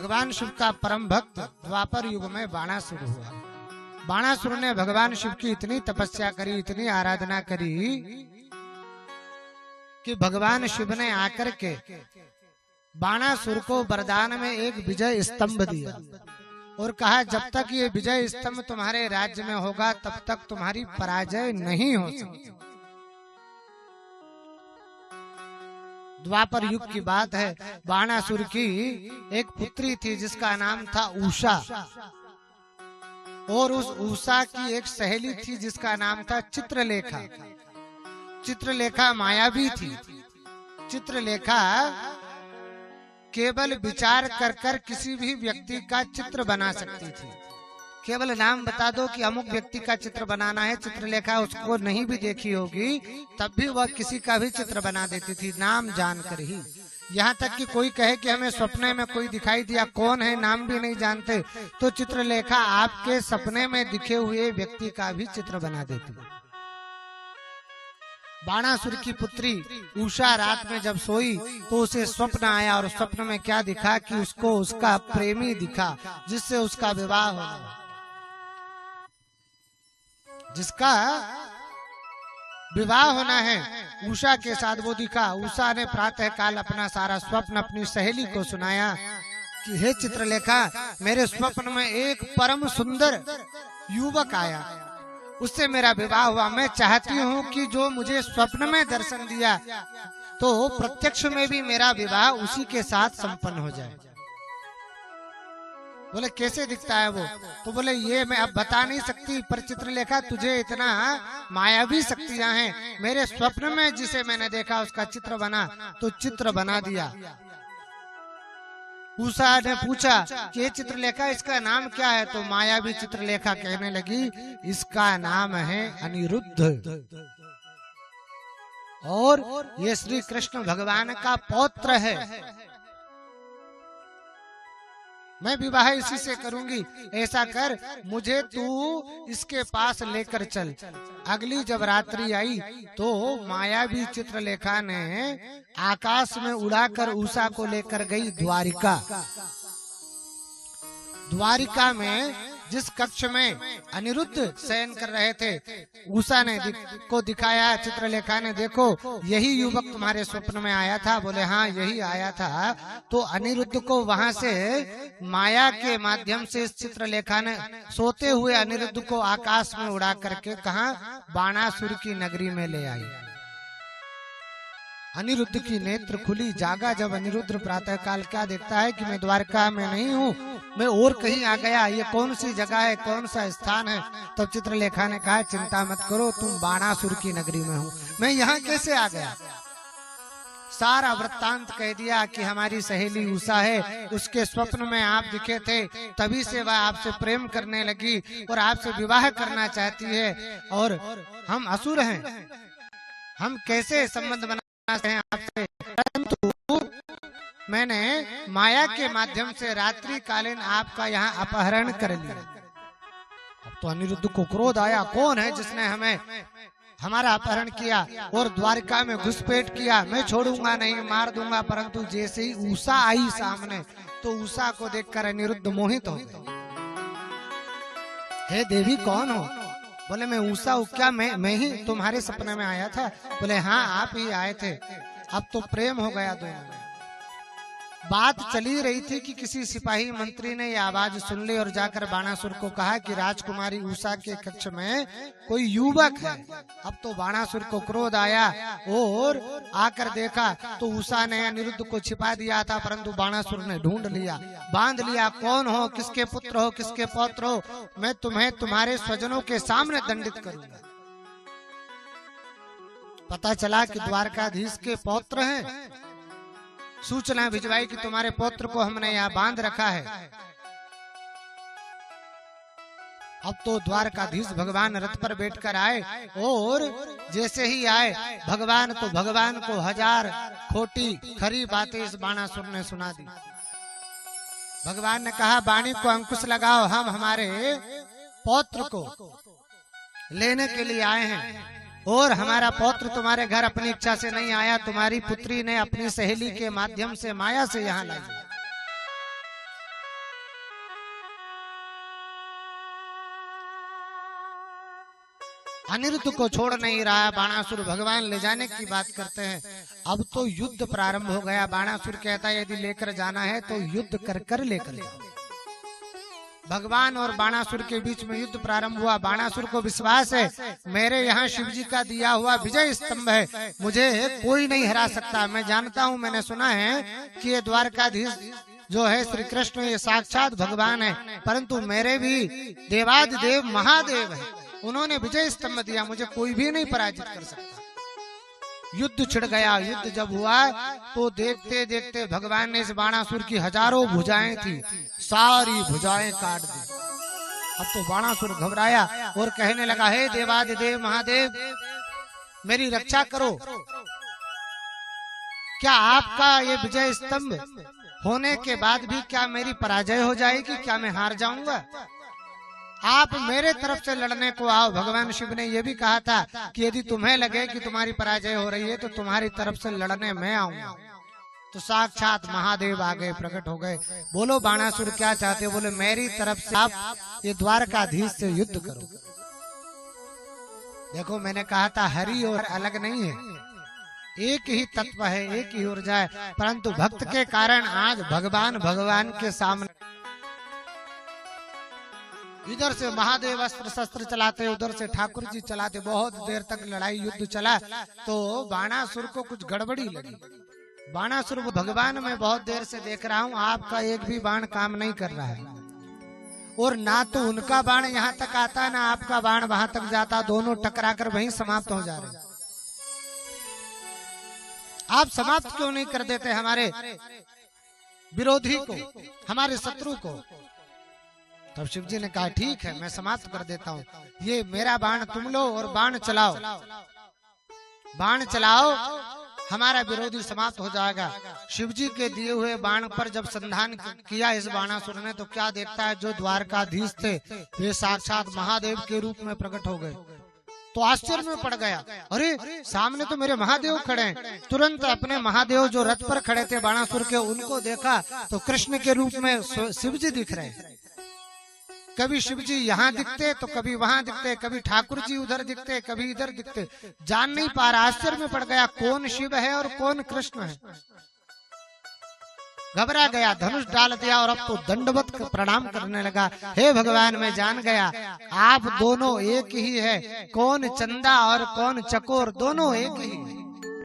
भगवान शिव का परम भक्त द्वापर युग में बाणासुर हुआ। बाणासुर ने भगवान शिव की इतनी तपस्या करी, इतनी आराधना करी कि भगवान शिव ने आकर के बाणासुर को वरदान में एक विजय स्तंभ दिया और कहा जब तक ये विजय स्तंभ तुम्हारे राज्य में होगा तब तक तुम्हारी पराजय नहीं हो सकती। द्वापर युग की बात है। बाणासुर की एक पुत्री थी जिसका नाम था उषा, और उस उषा की एक सहेली थी जिसका नाम था चित्रलेखा। चित्रलेखा मायावी थी। चित्रलेखा केवल विचार कर कर किसी भी व्यक्ति का चित्र बना सकती थी। केवल नाम बता दो कि अमुक व्यक्ति का चित्र बनाना है, चित्रलेखा उसको नहीं भी देखी होगी तब भी वह किसी का भी चित्र बना देती थी, नाम जानकर ही। यहाँ तक कि कोई कहे कि हमें सपने में कोई दिखाई दिया, कौन है नाम भी नहीं जानते, तो चित्रलेखा आपके सपने में दिखे हुए व्यक्ति का भी चित्र बना देती। बाणासुर की पुत्री उषा रात में जब सोई तो उसे स्वप्न आया, और स्वप्न में क्या दिखा कि उसको उसका प्रेमी दिखा जिससे उसका विवाह हो गया। जिसका विवाह होना है उषा के साथ वो दिखा। उषा ने प्रातः काल अपना सारा स्वप्न अपनी सहेली को सुनाया कि हे चित्रलेखा, मेरे स्वप्न में एक परम सुंदर युवक आया, उससे मेरा विवाह हुआ। मैं चाहती हूँ कि जो मुझे स्वप्न में दर्शन दिया तो प्रत्यक्ष में भी मेरा विवाह उसी के साथ संपन्न हो जाए। बोले कैसे दिखता है वो? तो बोले ये मैं अब बता नहीं सकती, पर चित्रलेखा तुझे इतना मायावी शक्तियां हैं, मेरे स्वप्न में जिसे मैंने देखा उसका चित्र बना, तो चित्र बना दिया। उषा ने पूछा कि चित्रलेखा इसका नाम क्या है? तो मायावी चित्रलेखा कहने लगी इसका नाम है अनिरुद्ध, और ये श्री कृष्ण भगवान का पौत्र है। मैं विवाह इसी से करूंगी, ऐसा कर मुझे तू इसके पास लेकर चल। अगली जब रात्रि आई तो मायावी चित्रलेखा ने आकाश में उड़ाकर उषा को लेकर गई द्वारिका। द्वारिका में जिस कक्ष में अनिरुद्ध शयन कर रहे थे, उषा ने को दिखाया चित्रलेखा ने, देखो यही युवक तुम्हारे स्वप्न में आया था। बोले हाँ यही आया था। तो अनिरुद्ध को वहां से माया के माध्यम से इस चित्रलेखा ने सोते हुए अनिरुद्ध को आकाश में उड़ा करके कहा बाणासुर की नगरी में ले आई। अनिरुद्ध की नेत्र खुली, जागा। जब अनिरुद्ध प्रातः काल क्या देखता है कि मैं द्वारका में नहीं हूँ, मैं और कहीं आ गया, ये कौन सी जगह है, कौन सा स्थान है? तब चित्रलेखा ने कहा चिंता मत करो, तुम बाणासुर की नगरी में हो। मैं यहाँ कैसे आ गया? सारा वृत्तांत कह दिया कि हमारी सहेली उषा है, उसके स्वप्न में आप दिखे थे, तभी से वह आपसे प्रेम करने लगी और आपसे विवाह करना चाहती है, और हम असुर हैं, हम कैसे संबंध बना हैं आपसे? परंतु मैंने माया के माध्यम से रात्रि कालीन आपका यहाँ अपहरण कर लिया। अब तो अनिरुद्ध को क्रोध आया, कौन है जिसने हमें हमारा अपहरण किया और द्वारका में घुसपैठ किया? मैं छोड़ूंगा नहीं, मार दूंगा। परंतु जैसे ही उषा आई सामने तो उषा को देखकर अनिरुद्ध मोहित हो गए। हे देवी कौन हो? बोले मैं उषा हूँ। क्या मैं ही तुम्हारे सपने में आया था? बोले हाँ आप ही आए थे। अब तो प्रेम हो गया दोनों में। बात चली रही थी कि किसी सिपाही मंत्री ने यह आवाज सुन ली और जाकर बाणासुर को कहा कि राजकुमारी उषा के कक्ष में कोई युवक है। अब तो बाणासुर को क्रोध आया और आकर देखा तो उषा ने अनिरुद्ध को छिपा दिया था, परंतु बाणासुर ने ढूंढ लिया, बांध लिया। कौन हो, किसके पुत्र हो, किसके पौत्र हो? मैं तुम्हें तुम्हारे स्वजनों के सामने दंडित करूंगा। पता चला कि द्वारकाधीश के पौत्र हैं। सूचना भिजवाई कि तुम्हारे पौत्र को हमने यहाँ बांध रखा है। अब तो द्वारकाधीश भगवान रथ पर बैठकर आए, और जैसे ही आए भगवान को हजार खोटी खरी बातें इस बाणासुर ने सुना दी। भगवान ने कहा वाणी को अंकुश लगाओ, हम हमारे पौत्र को लेने के लिए आए हैं, और हमारा पौत्र तुम्हारे घर अपनी इच्छा से नहीं आया, तुम्हारी पुत्री ने अपनी सहेली के माध्यम से माया से यहाँ लाई। अनिरुद्ध को छोड़ नहीं रहा। बाणासुर भगवान ले जाने की बात करते हैं। अब तो युद्ध प्रारंभ हो गया। बाणासुर कहता है यदि लेकर जाना है तो युद्ध कर कर लेकर जाओ। भगवान और बाणासुर के बीच में युद्ध प्रारंभ हुआ। बाणासुर को विश्वास है मेरे यहाँ शिव जी का दिया हुआ विजय स्तंभ है, मुझे कोई नहीं हरा सकता। मैं जानता हूँ, मैंने सुना है कि ये द्वारकाधीश जो है श्री कृष्ण ये साक्षात भगवान है, परंतु मेरे भी देवादिदेव महादेव है, उन्होंने विजय स्तंभ दिया, मुझे कोई भी नहीं पराजित कर सकता। युद्ध छिड़ गया। युद्ध जब हुआ तो देखते देखते भगवान ने इस बाणासुर की हजारों भुजाएं थी, सारी भुजाएं काट दी। अब तो बाणासुर घबराया और कहने लगा, हे देवादिदेव महादेव मेरी रक्षा करो। क्या आपका ये विजय स्तंभ होने के बाद भी क्या मेरी पराजय हो जाएगी? क्या मैं हार जाऊंगा? आप मेरे तरफ से लड़ने को आओ। भगवान शिव ने यह भी कहा था कि यदि तुम्हें लगे कि तुम्हारी पराजय हो रही है तो तुम्हारी तरफ से लड़ने मैं आऊंगा। तो साक्षात महादेव आगे प्रकट हो गए। बोलो बाणासुर क्या चाहते हो? बोले मेरी तरफ से आप ये द्वारकाधीश से युद्ध करो। देखो मैंने कहा था हरि और अलग नहीं है, एक ही तत्व है, एक ही ऊर्जा है, परंतु भक्त के कारण आज भगवान के सामने इधर से महादेव अस्त्र शस्त्र चलाते, उधर से ठाकुर जी चलाते। बहुत देर तक लड़ाई युद्ध चला तो बाणासुर को कुछ गड़बड़ी लगी। बाणासुर भगवान मैं बहुत देर से देख रहा हूँ, आपका एक भी बाण काम नहीं कर रहा है, और ना तो उनका बाण यहाँ तक आता ना आपका बाण वहां तक जाता, दोनों टकरा कर वहीं समाप्त हो जा रहे। आप समाप्त क्यों नहीं कर देते हमारे विरोधी को, हमारे शत्रु को? तब शिव जी ने कहा ठीक है मैं समाप्त कर देता हूँ, ये मेरा बाण तुम लो और बाण चलाओ, बाण चलाओ, हमारा विरोधी समाप्त हो जाएगा। शिव जी के दिए हुए बाण पर जब संधान किया इस बाणासुर ने तो क्या देखता है, जो द्वारकाधीश थे वे साक्षात महादेव के रूप में प्रकट हो गए। तो आश्चर्य में पड़ गया, अरे सामने तो मेरे महादेव खड़े हैं। तुरंत अपने महादेव जो रथ पर खड़े थे बाणासुर के, उनको देखा तो कृष्ण के रूप में शिव जी दिख रहे हैं। कभी शिव जी यहाँ दिखते तो कभी वहां दिखते, कभी ठाकुर जी उधर दिखते, कभी इधर दिखते, जान नहीं पा रहा। आश्चर्य में पड़ गया कौन शिव है और कौन कृष्ण है। घबरा गया, धनुष डाल दिया और अब तो दंडवत प्रणाम करने लगा। हे भगवान मैं जान गया आप दोनों एक ही है, कौन चंदा और कौन चकोर दोनों एक ही है।